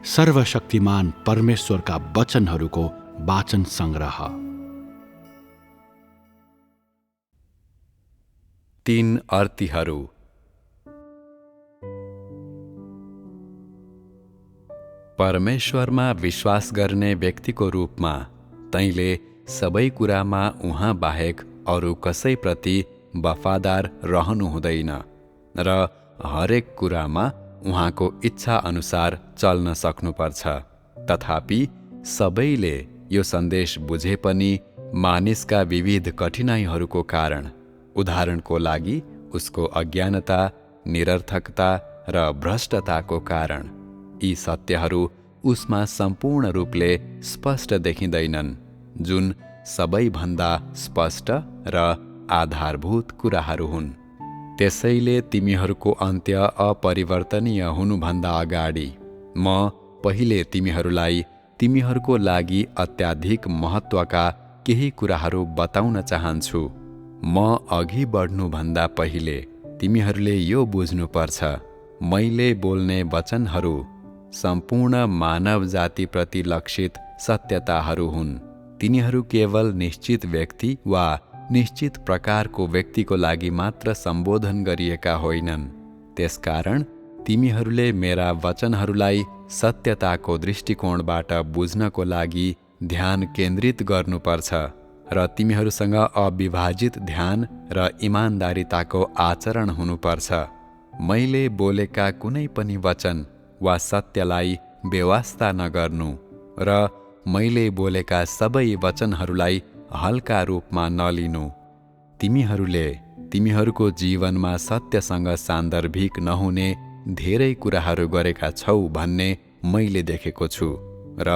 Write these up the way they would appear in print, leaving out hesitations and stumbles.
सर्वशक्तिमान परमेश्वरका वचनहरूको वाचन संग्रह। 3 अर्तीहरू। परमेश्वरमा विश्वास गर्ने व्यक्तिको रूपमा तैँले सबै कुरामा उहाँ बाहेक अरू कसैप्रति वफादार रहनु हुँदैन र हरेक कुरामा उहाँको इच्छा अनुसार चल्न सक्नुपर्छ। तथापि सबैले यो सन्देश बुझे पनि मानिसका विविध कठिनाइहरूको कारण, उदाहरणको लागि उसको अज्ञानता, निरर्थकता र भ्रष्टताको कारण, यी सत्यहरू उसमा सम्पूर्ण रूपले स्पष्ट देखिँदैनन्, जुन सबैभन्दा स्पष्ट र आधारभूत कुराहरू हुन्। त्यसैले तिमीहरूको अन्त्य अपरिवर्तनीय हुनुभन्दा अगाडि म पहिले तिमीहरूलाई तिमीहरूको लागि अत्याधिक महत्त्वका केही कुराहरू बताउन चाहन्छु। म अघि बढ्नुभन्दा पहिले तिमीहरूले यो बुझ्नुपर्छ, मैले बोल्ने वचनहरू सम्पूर्ण मानव जातिप्रति लक्षित सत्यताहरू हुन्। तिनीहरू केवल निश्चित व्यक्ति वा निश्चित प्रकारको व्यक्तिको लागि मात्र सम्बोधन गरिएका होइनन्। त्यसकारण तिमीहरूले मेरा वचनहरूलाई सत्यताको दृष्टिकोणबाट बुझ्नको लागि ध्यान केन्द्रित गर्नुपर्छ र तिमीहरूसँग अविभाजित ध्यान र इमान्दारिताको आचरण हुनुपर्छ। मैले बोलेका कुनै पनि वचन वा सत्यलाई बेवास्ता नगर्नु र मैले बोलेका सबै वचनहरूलाई हल्का रूपमा नलिनु। तिमीहरूले तिमीहरूको जीवनमा सत्यसँग सान्दर्भिक नहुने धेरै कुराहरू गरेका छौ भन्ने मैले देखेको छु र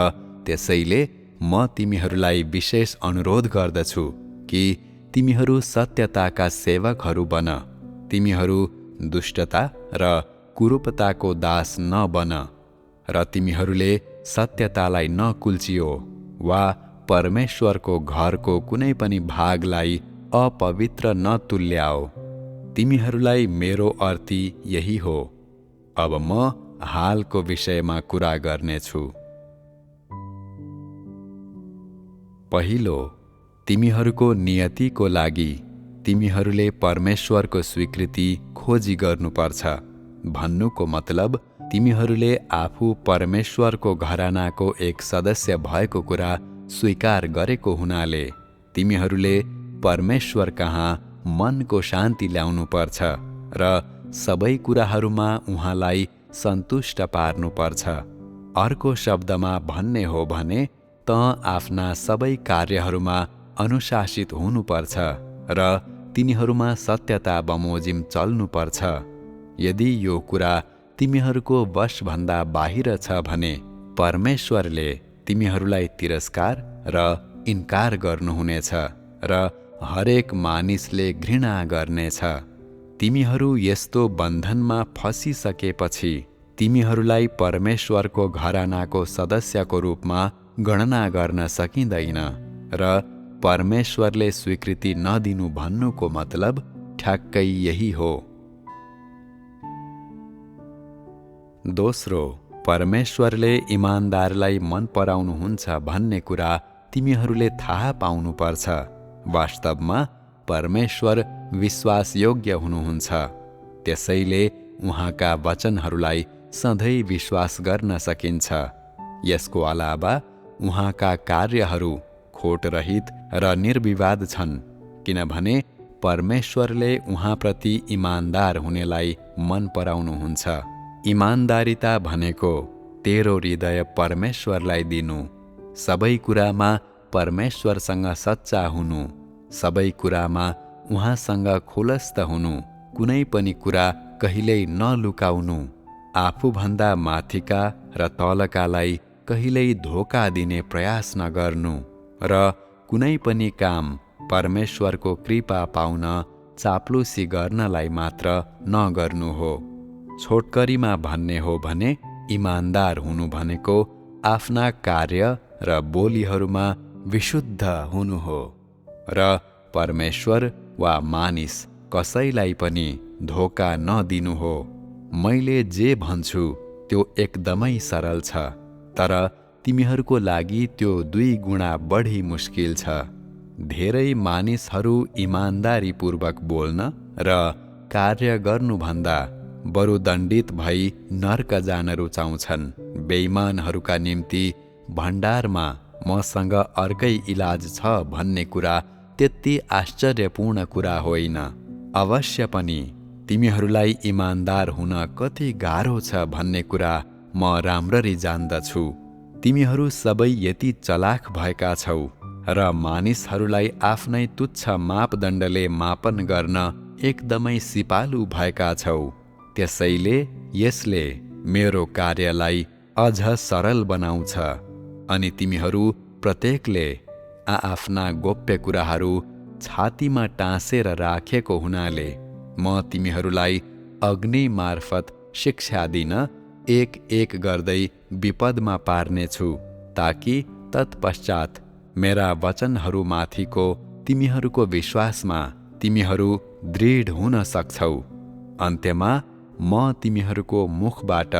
त्यसैले म तिमीहरूलाई विशेष अनुरोध गर्दछु कि तिमीहरू सत्यताका सेवकहरू बन। तिमीहरू दुष्टता र कुरूपताको दास नबन र तिमीहरूले सत्यतालाई नकुल्चियो वा परमेश्वरको घरको कुनै पनि भागलाई अपवित्र नतुल्याओ। तिमीहरूलाई मेरो अर्थी यही हो। अब म हालको विषयमा कुरा गर्नेछु। पहिलो, तिमीहरूको नियतिको लागि तिमीहरूले परमेश्वरको स्वीकृति खोजी गर्नुपर्छ। भन्नुको मतलब तिमीहरूले आफू परमेश्वरको घरानाको एक सदस्य भएको कुरा स्वीकार गरेको हुनाले तिमीहरूले परमेश्वर कहाँ मनको शान्ति ल्याउनुपर्छ र सबै कुराहरूमा उहाँलाई सन्तुष्ट पार्नुपर्छ। अर्को शब्दमा भन्ने हो भने त आफ्ना सबै कार्यहरूमा अनुशासित हुनुपर्छ र तिनीहरूमा सत्यता बमोजिम चल्नुपर्छ। यदि यो कुरा तिमीहरूको वशभन्दा बाहिर छ भने परमेश्वरले तिमीहरूलाई तिरस्कार र इन्कार गर्नुहुनेछ र हरेक मानिसले घृणा गर्नेछ। तिमीहरू यस्तो बन्धनमा फसिसकेपछि तिमीहरूलाई परमेश्वरको घरानाको सदस्यको रूपमा गणना गर्न सकिँदैन र परमेश्वरले स्वीकृति नदिनु भन्नुको मतलब ठ्याक्कै यही हो। दोस्रो, परमेश्वरले इमान्दारलाई मन पराउनुहुन्छ भन्ने कुरा तिमीहरूले थाहा पाउनुपर्छ। वास्तवमा परमेश्वर विश्वासयोग्य हुनुहुन्छ, त्यसैले उहाँका वचनहरूलाई सधैँ विश्वास गर्न सकिन्छ। यसको अलावा उहाँका कार्यहरू खोटरहित र निर्विवाद छन्, किनभने परमेश्वरले उहाँप्रति इमान्दार हुनेलाई मन पराउनुहुन्छ। इमान्दारिता भनेको तेरो हृदय परमेश्वरलाई दिनु, सबै कुरामा परमेश्वरसँग सच्चा हुनु, सबै कुरामा उहाँसँग खुलस्त हुनु, कुनै पनि कुरा कहिल्यै नलुकाउनु, आफूभन्दा माथिका र तलकालाई कहिल्यै धोका दिने प्रयास नगर्नु र कुनै पनि काम परमेश्वरको कृपा पाउन चाप्लुसी गर्नलाई मात्र नगर्नु हो। छोटकरीमा भन्ने हो भने इमान्दार हुनु भनेको आफ्ना कार्य र बोलीहरूमा विशुद्ध हुनु हो र परमेश्वर वा मानिस कसैलाई पनि धोका नदिनु हो। मैले जे भन्छु त्यो एकदमै सरल छ तर तिमीहरूको लागि त्यो 2 गुणा बढी मुस्किल छ। धेरै मानिसहरू इमान्दारीपूर्वक बोल्न र कार्य गर्नुभन्दा बरु दण्डित भई नर्क जान रुचाउँछन्। बेइमानहरूका निम्ति भण्डारमा मसँग अर्कै इलाज छ भन्ने कुरा त्यति आश्चर्यपूर्ण कुरा होइन। अवश्य पनि तिमीहरूलाई इमान्दार हुन कति गाह्रो छ भन्ने कुरा म राम्ररी जान्दछु। तिमीहरू सबै यति चलाख भएका छौ र मानिसहरूलाई आफ्नै तुच्छ मापदण्डले मापन गर्न एकदमै सिपालु भएका छौ। त्यसैले यसले मेरो कार्यलाई अझ सरल बनाउँछ अनि तिमीहरू प्रत्येकले आफ्ना गोप्य कुराहरू छातीमा टाँसेर राखेको हुनाले म तिमीहरूलाई अग्नि मार्फत शिक्षा दिन एक एक गर्दै विपदमा पार्नेछु, ताकि तत्पश्चात मेरा वचनहरूमाथिको तिमीहरूको विश्वासमा तिमीहरू दृढ हुन सक्छौ। अन्त्यमा म तिमीहरूको मुखबाट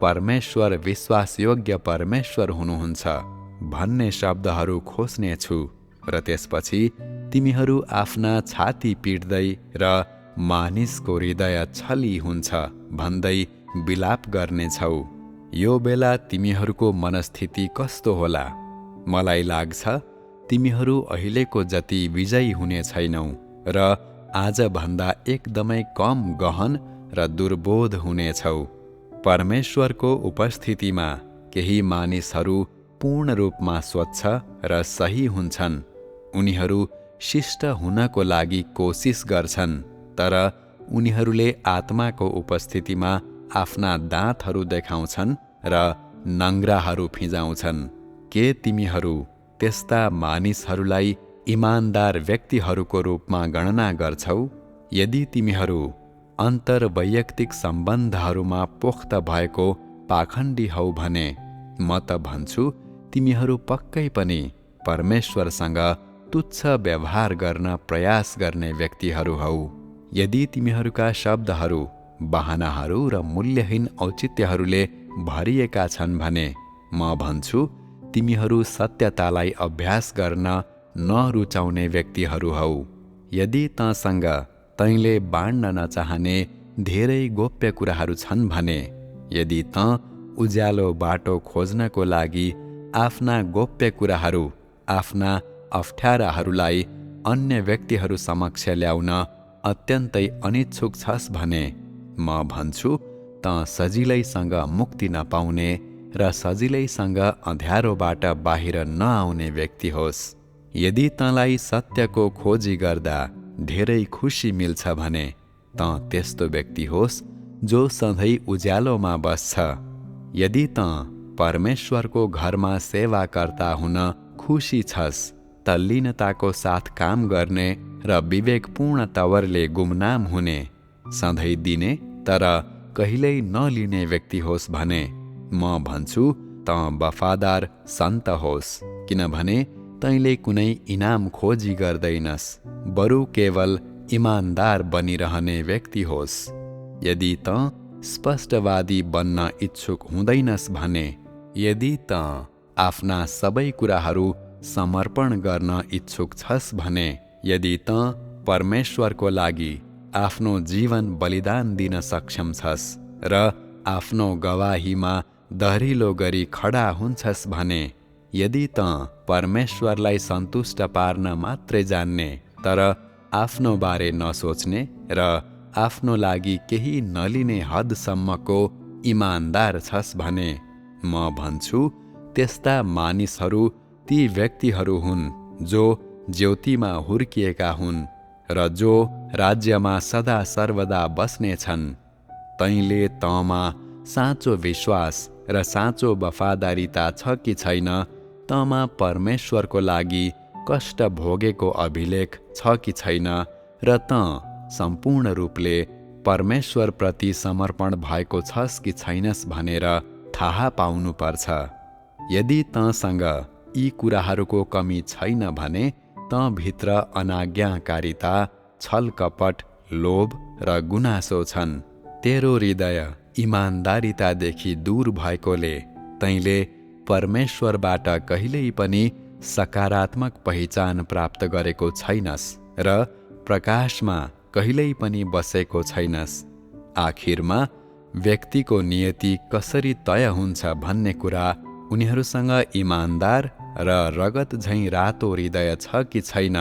परमेश्वर विश्वासयोग्य परमेश्वर हुनुहुन्छ भन्ने शब्दहरू खोज्नेछु र त्यसपछि तिमीहरू आफ्ना छाती पिट्दै र मानिसको हृदय छली हुन्छ भन्दै विलाप गर्नेछौ। यो बेला तिमीहरूको मनस्थिति कस्तो होला? मलाई लाग्छ तिमीहरू अहिलेको जति विजयी हुने छैनौ र आजभन्दा एकदमै कम गहन र दुर्बोध हुनेछौ। परमेश्वरको उपस्थितिमा केही मानिसहरू पूर्ण रूपमा स्वच्छ र सही हुन्छन्। उनीहरू शिष्ट हुनको लागि कोसिस गर्छन्, तर उनीहरूले आत्माको उपस्थितिमा आफ्ना दाँतहरू देखाउँछन् र नङ्ग्राहरू फिजाउँछन्। के तिमीहरू त्यस्ता मानिसहरूलाई इमान्दार व्यक्तिहरूको रूपमा गणना गर्छौ? यदि तिमीहरू अन्तर्वैयक्तिक सम्बन्धहरूमा पोख्त भएको पाखण्डी हौ भने म त भन्छु तिमीहरू पक्कै पनि परमेश्वरसँग तुच्छ व्यवहार गर्न प्रयास गर्ने व्यक्तिहरू हौ। यदि तिमीहरूका शब्दहरू बहानाहरू र मूल्यहीन औचित्यहरूले भरिएका छन् भने म भन्छु तिमीहरू सत्यतालाई अभ्यास गर्न नरुचाउने व्यक्तिहरू हौ। यदि तँसँग तैँले बाँड्न नचाहने धेरै गोप्य कुराहरू छन् भने, यदि तँ उज्यालो बाटो खोज्नको लागि आफ्ना गोप्य कुराहरू, आफ्ना अप्ठ्याराहरूलाई अन्य व्यक्तिहरू समक्ष ल्याउन अत्यन्तै अनिच्छुक छस् भने म भन्छु तँ सजिलैसँग मुक्ति नपाउने र सजिलैसँग अँध्यारोबाट बाहिर नआउने व्यक्ति होस्। यदि तँलाई सत्यको खोजी गर्दा धेरै खुसी मिल्छ भने तँ त्यस्तो व्यक्ति होस् जो सधैँ उज्यालोमा बस्छ। यदि तँ परमेश्वरको घरमा सेवाकर्ता हुन खुसी छस्, तल्लीनताको साथ काम गर्ने र विवेकपूर्ण तवरले गुमनाम हुने, सधैँ दिने तर कहिल्यै नलिने व्यक्ति होस् भने म भन्छु तँ वफादार सन्त होस्, किनभने तैँले कुनै इनाम खोजी गर्दैनस्, बरु केवल इमान्दार बनिरहने व्यक्ति होस्। यदि तँ स्पष्टवादी बन्न इच्छुक हुँदैनस् भने, यदि तँ आफ्ना सबै कुराहरू समर्पण गर्न इच्छुक छस् भने, यदि तँ परमेश्वरको लागि आफ्नो जीवन बलिदान दिन सक्षम छस् र आफ्नो गवाहीमा दह्रिलो गरी खडा हुन्छस् भने, यदि तँ परमेश्वरलाई सन्तुष्ट पार्न मात्रै जान्ने तर आफ्नो बारे नसोच्ने र आफ्नो लागि केही नलिने हदसम्मको इमान्दार छस् भने म भन्छु त्यस्ता मानिसहरू ती व्यक्तिहरू हुन् जो ज्योतिमा हुर्किएका हुन् र जो राज्यमा सदा सर्वदा बस्नेछन्। तैँले तँमा साँचो विश्वास र साँचो वफादारीता छ कि छैन, तँमा परमेश्वरको लागि कष्ट भोगेको अभिलेख छ कि छैन र तँ सम्पूर्ण रूपले परमेश्वरप्रति समर्पण भएको छस् कि छैनस् भनेर थाहा पाउनुपर्छ। यदि तँसँग यी कुराहरूको कमी छैन भने तँभित्र अनाज्ञाकारिता, छलकपट, लोभ र गुनासो छन्। तेरो हृदय इमान्दारितादेखि दूर भएकोले तैँले परमेश्वरबाट कहिल्यै पनि सकारात्मक पहिचान प्राप्त गरेको छैनस् र प्रकाशमा कहिल्यै पनि बसेको छैनस्। आखिरमा व्यक्तिको नियति कसरी तय हुन्छ भन्ने कुरा उनीहरूसँग इमान्दार र रगत झैँ रातो हृदय छ कि छैन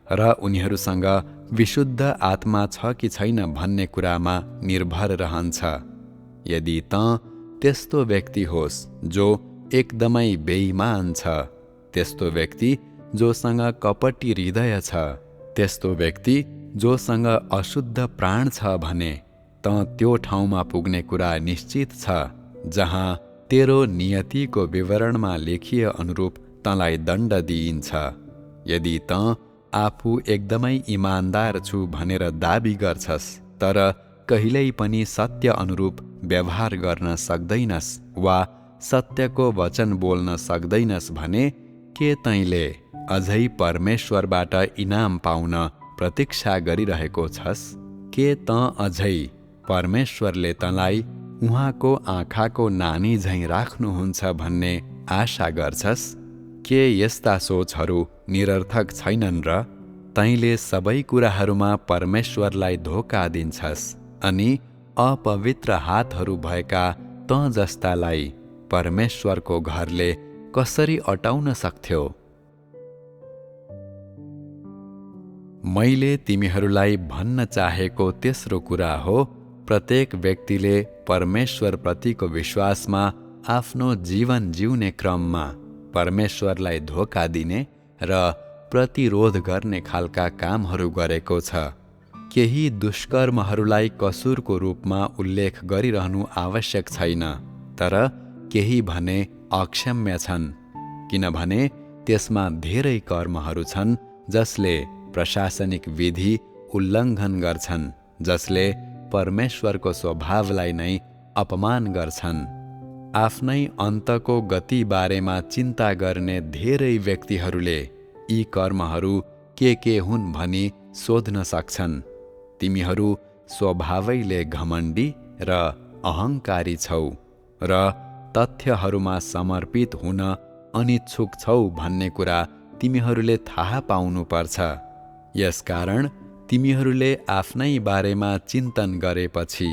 र उनीहरूसँग विशुद्ध आत्मा छ कि छैन भन्ने कुरामा निर्भर रहन्छ। यदि त त्यस्तो व्यक्ति होस् जो एकदमै बेइमान छ, त्यस्तो व्यक्ति जोसँग कपटी हृदय छ, त्यस्तो व्यक्ति जोसँग अशुद्ध प्राण छ भने त त्यो ठाउँमा पुग्ने कुरा निश्चित छ जहाँ तेरो नियतिको विवरणमा लेखिए अनुरूप तँलाई दण्ड दिइन्छ। यदि त आफू एकदमै इमान्दार छु भनेर दाबी गर्छस् तर कहिल्यै पनि सत्य अनुरूप व्यवहार गर्न सक्दैनस् वा सत्यको वचन बोल्न सक्दैनस् भने के तैँले अझै परमेश्वरबाट इनाम पाउन प्रतीक्षा गरिरहेको छस्? के त अझै परमेश्वरले तँलाई उहाँको आँखाको नानी झैँ राख्नुहुन्छ भन्ने आशा गर्छस्? के यस्ता सोचहरू निरर्थक छैनन् र? तैँले सबै कुराहरूमा परमेश्वरलाई धोका दिन्छस् अनि अपवित्र हातहरू भएका त जस्तालाई परमेश्वरको घरले कसरी अटाउन सक्थ्यो? मैले तिमीहरूलाई भन्न चाहेको तेस्रो कुरा हो, प्रत्येक व्यक्तिले परमेश्वरप्रतिको विश्वासमा आफ्नो जीवन जिउने क्रममा परमेश्वरलाई धोका दिने र प्रतिरोध गर्ने खालका कामहरू गरेको छ। केही दुष्कर्महरूलाई कसुरको रूपमा उल्लेख गरिरहनु आवश्यक छैन, तर केही भने अक्षम्य छन्, किनभने त्यसमा धेरै कर्महरू छन् जसले प्रशासनिक विधि उल्लङ्घन गर्छन्, जसले परमेश्वरको स्वभावलाई नै अपमान गर्छन्। आफ्नै अन्तको गति बारेमा चिन्ता गर्ने धेरै व्यक्तिहरूले यी कर्महरू के हुन् भनी सोध्न सक्छन्। तिमीहरू स्वभावैले घमण्डी र अहङ्कारी छौ र तथ्यहरूमा समर्पित हुन अनिच्छुक छौ भन्ने कुरा तिमीहरूले थाहा पाउनुपर्छ। यसकारण तिमीहरूले आफ्नै बारेमा चिन्तन गरेपछि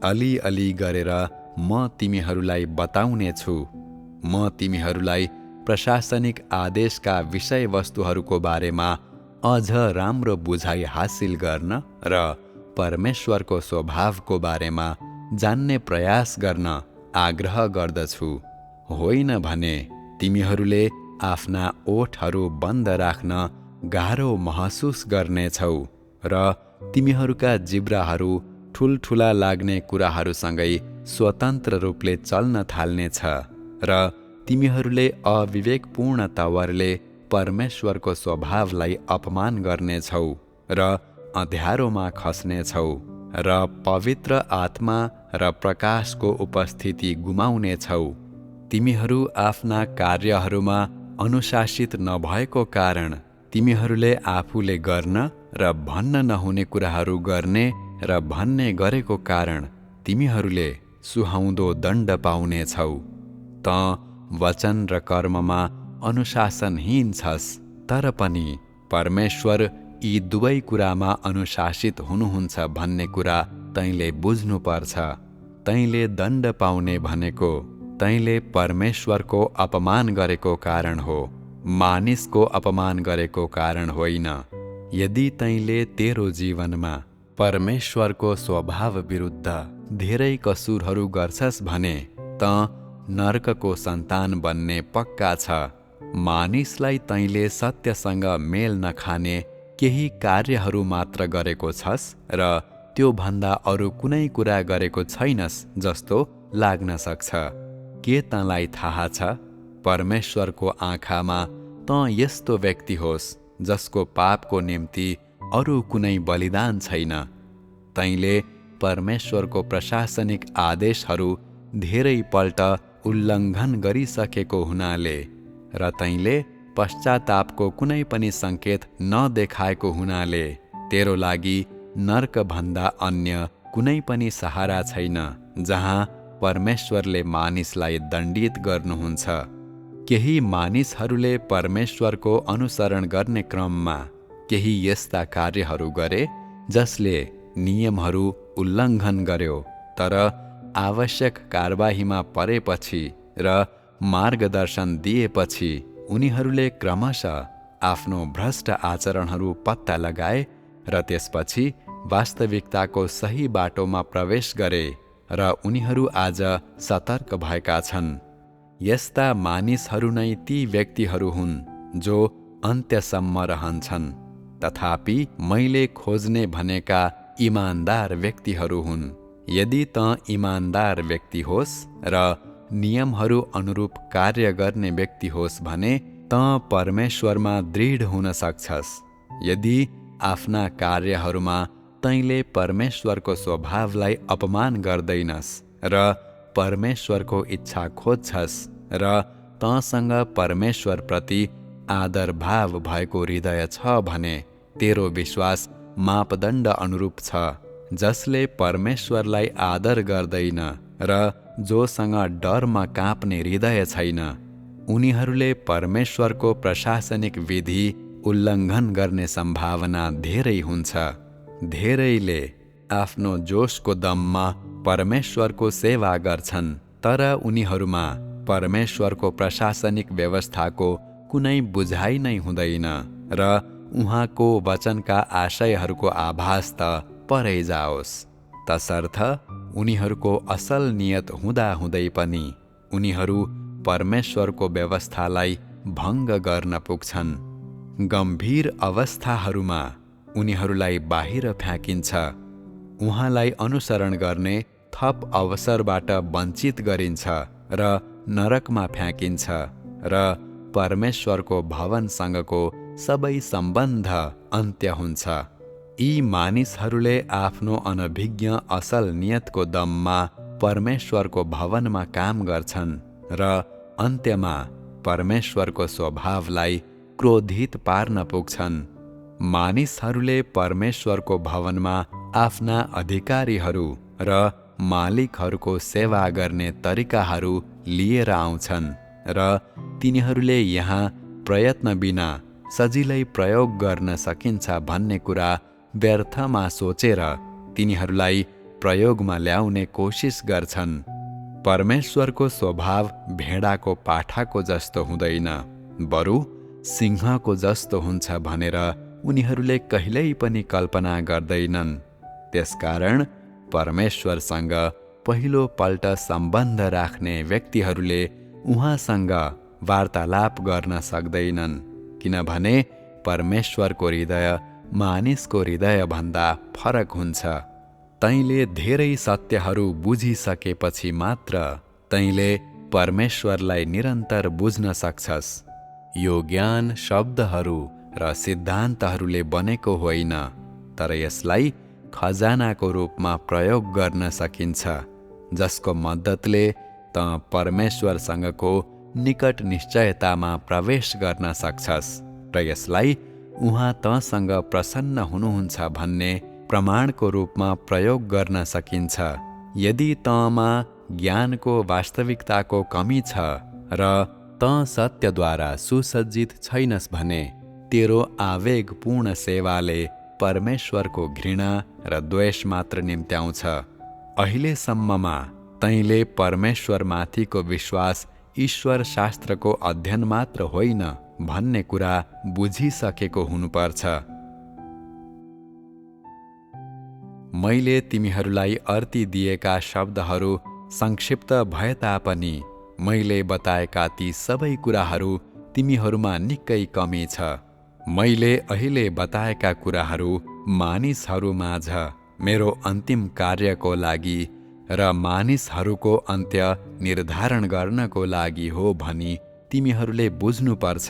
अलिअलि गरेर म तिमीहरूलाई बताउने छु। म तिमीहरूलाई प्रशासनिक आदेशका विषयवस्तुहरूको बारेमा अझ राम्रो बुझाइ हासिल गर्न र परमेश्वरको स्वभावको बारेमा जान्ने प्रयास गर्न आग्रह गर्दछु। होइन भने तिमीहरूले आफ्ना ओठहरू बन्द राख्न गाह्रो महसुस गर्नेछौ र तिमीहरूका जिब्राहरू ठुल्ठुला लाग्ने कुराहरूसँगै स्वतन्त्र रूपले चल्न थाल्नेछ र तिमीहरूले अविवेकपूर्ण तवरले परमेश्वरको स्वभावलाई अपमान गर्नेछौ र अँध्यारोमा खस्नेछौ र पवित्र आत्मा र प्रकाशको उपस्थिति गुमाउनेछौ। तिमीहरू आफ्ना कार्यहरूमा अनुशासित नभएको कारण तिमीहरूले आफूले गर्न र भन्न नहुने कुराहरू गर्ने र भन्ने गरेको कारण तिमीहरूले सुहाउँदो दण्ड पाउनेछौ। त वचन र कर्ममा अनुशासनहीन छस्, तर पनि परमेश्वर यी दुवै कुरामा अनुशासित हुनुहुन्छ भन्ने कुरा तैँले बुझ्नुपर्छ। तैँले दण्ड पाउने भनेको तैँले परमेश्वरको अपमान गरेको कारण हो, मानिसको अपमान गरेको कारण होइन। यदि तैँले तेरो जीवनमा परमेश्वरको स्वभाव विरुद्ध धेरै कसुरहरू गर्छस् भने त नर्कको सन्तान बन्ने पक्का छ। मानिसलाई तैँले सत्यसँग मेल नखाने केही कार्यहरू मात्र गरेको छस् र त्यो भन्दा अरू कुनै कुरा गरेको छैनस् जस्तो लाग्न सक्छ। के तँलाई थाहा छ, परमेश्वरको आँखामा त यस्तो व्यक्ति होस् जसको पापको निम्ति अरू कुनै बलिदान छैन। तैँले परमेश्वरको प्रशासनिक आदेशहरू धेरै पल्ट उल्लङ्घन गरिसकेको हुनाले र तैँले पश्चातापको कुनै पनि सङ्केत नदेखाएको हुनाले तेरो लागि नर्कभन्दा अन्य कुनै पनि सहारा छैन जहाँ परमेश्वरले मानिसलाई दण्डित गर्नुहुन्छ। केही मानिसहरूले परमेश्वरको अनुसरण गर्ने क्रममा केही यस्ता कार्यहरू गरे जसले नियमहरू उल्लङ्घन गर्यो, तर आवश्यक कारबाहीमा परेपछि र मार्गदर्शन दिएपछि उनीहरूले क्रमशः आफ्नो भ्रष्ट आचरणहरू पत्ता लगाए र त्यसपछि वास्तविकताको सही बाटोमा प्रवेश गरे र उनीहरू आज सतर्क भएका छन्। यस्ता मानिसहरू नै ती व्यक्तिहरू हुन् जो अन्त्यसम्म रहन्छन्। तथापि मैले खोज्ने भनेका इमान्दार व्यक्तिहरू हुन्। यदि त इमान्दार व्यक्ति होस् र नियमहरू अनुरूप कार्य गर्ने व्यक्ति होस् भने त परमेश्वरमा दृढ हुन सक्छस्। यदि आफ्ना कार्यहरूमा तैँले परमेश्वरको स्वभावलाई अपमान गर्दैनस् र परमेश्वरको इच्छा खोज्छस् र तँसँग परमेश्वरप्रति आदर भाव भएको हृदय छ भने तेरो विश्वास मापदण्ड अनुरूप छ। जसले परमेश्वरलाई आदर गर्दैन र जोसँग डरमा काँप्ने हृदय छैन, उनीहरूले परमेश्वरको प्रशासनिक विधि उल्लङ्घन गर्ने सम्भावना धेरै हुन्छ। धेरैले आफ्नो जोशको दममा परमेश्वरको सेवा गर्छन्, तर उनीहरूमा परमेश्वरको प्रशासनिक व्यवस्थाको कुनै बुझाइ नै हुँदैन र उहाँको वचनका आशयहरूको आभास त परै जाओस्। तसर्थ उनीहरूको असल नियत हुँदाहुँदै पनि उनीहरू परमेश्वरको व्यवस्थालाई भङ्ग गर्न पुग्छन्। गम्भीर अवस्थाहरूमा उनीहरूलाई बाहिर फ्याँकिन्छ। उहाँलाई अनुसरण गर्ने थप अवसरबाट वञ्चित गरिन्छ र नरकमा फ्याँकिन्छ र परमेश्वरको भवनसँगको सबै सम्बन्ध अन्त्य हुन्छ। यी मानिसहरूले आफ्नो अनभिज्ञ असल नियतको दममा परमेश्वरको भवनमा काम गर्छन् र अन्त्यमा परमेश्वरको स्वभावलाई क्रोधित पार्न पुग्छन्। मानिसहरूले परमेश्वरको भवनमा आफ्ना अधिकारीहरू र मालिकहरूको सेवा गर्ने तरिकाहरू लिएर आउँछन् र तिनीहरूले यहाँ प्रयत्न बिना सजिलै प्रयोग गर्न सकिन्छ भन्ने कुरा व्यर्थमा सोचेर तिनीहरूलाई प्रयोगमा ल्याउने कोसिस गर्छन्। परमेश्वरको स्वभाव भेडाको पाठाको जस्तो हुँदैन, बरु सिंहको जस्तो हुन्छ भनेर उनीहरूले कहिल्यै पनि कल्पना गर्दैनन्। त्यसकारण परमेश्वरसँग पहिलोपल्ट सम्बन्ध राख्ने व्यक्तिहरूले उहाँसँग वार्तालाप गर्न सक्दैनन्, किनभने परमेश्वरको हृदय मानिसको हृदयभन्दा फरक हुन्छ। तैँले धेरै सत्यहरू बुझिसकेपछि मात्र तैँले परमेश्वरलाई निरन्तर बुझ्न सक्छस्। यो ज्ञान शब्दहरू र सिद्धान्तहरूले बनेको होइन, तर यसलाई खजानाको रूपमा प्रयोग गर्न सकिन्छ, जसको मद्दतले त परमेश्वरसँगको निकट निश्चयतामा प्रवेश गर्न सक्छस् र यसलाई उहाँ तँसँग प्रसन्न हुनुहुन्छ भन्ने प्रमाणको रूपमा प्रयोग गर्न सकिन्छ। यदि तँमा ज्ञानको वास्तविकताको कमी छ र तँ सत्यद्वारा सुसज्जित छैनस् भने तेरो आवेगपूर्ण सेवाले परमेश्वरको घृणा र द्वेष मात्र निम्त्याउँछ। अहिलेसम्ममा तैँले परमेश्वरमाथिको विश्वास ईश्वर शास्त्रको अध्ययन मात्र होइन भन्ने कुरा बुझिसकेको हुनुपर्छ। मैले तिमीहरूलाई अर्ती दिएका शब्दहरू संक्षिप्त भए तापनि मैले बताएका ती सबै कुराहरू तिमीहरूमा निकै कमी छ। मैले अहिले बताएका कुराहरू मानिसहरूमाझ मेरो अन्तिम कार्यको लागि र मानिसहरूको अन्त्य निर्धारण गर्नको लागि हो भनी तिमीहरूले बुझ्नुपर्छ।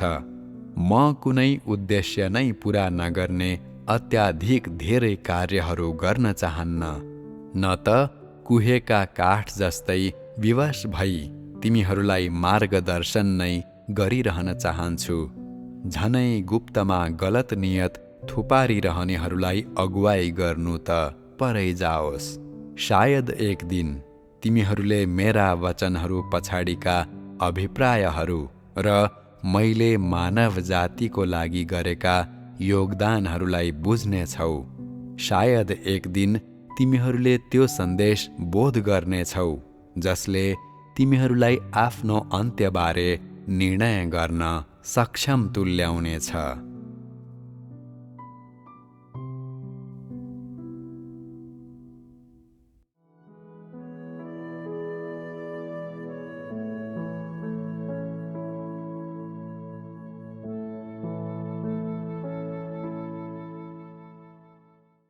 म कुनै उद्देश्य नै पुरा नगर्ने अत्याधिक धेरै कार्यहरू गर्न चाहन्न, न त कुहेका काठ जस्तै विवश भई तिमीहरूलाई मार्गदर्शन नै गरिरहन चाहन्छु। झनै गुप्तमा गलत नियत थुपारिरहनेहरूलाई अगुवाई गर्नु त परै जाओस्। सायद एक दिन तिमीहरूले मेरा वचनहरू पछाडिका अभिप्रायहरू र मैले मानव जातिको लागि गरेका योगदानहरूलाई बुझ्नेछौ। सायद एक दिन तिमीहरूले त्यो सन्देश बोध गर्नेछौ जसले तिमीहरूलाई आफ्नो अन्त्यबारे निर्णय गर्न सक्षम तुल्याउनेछ।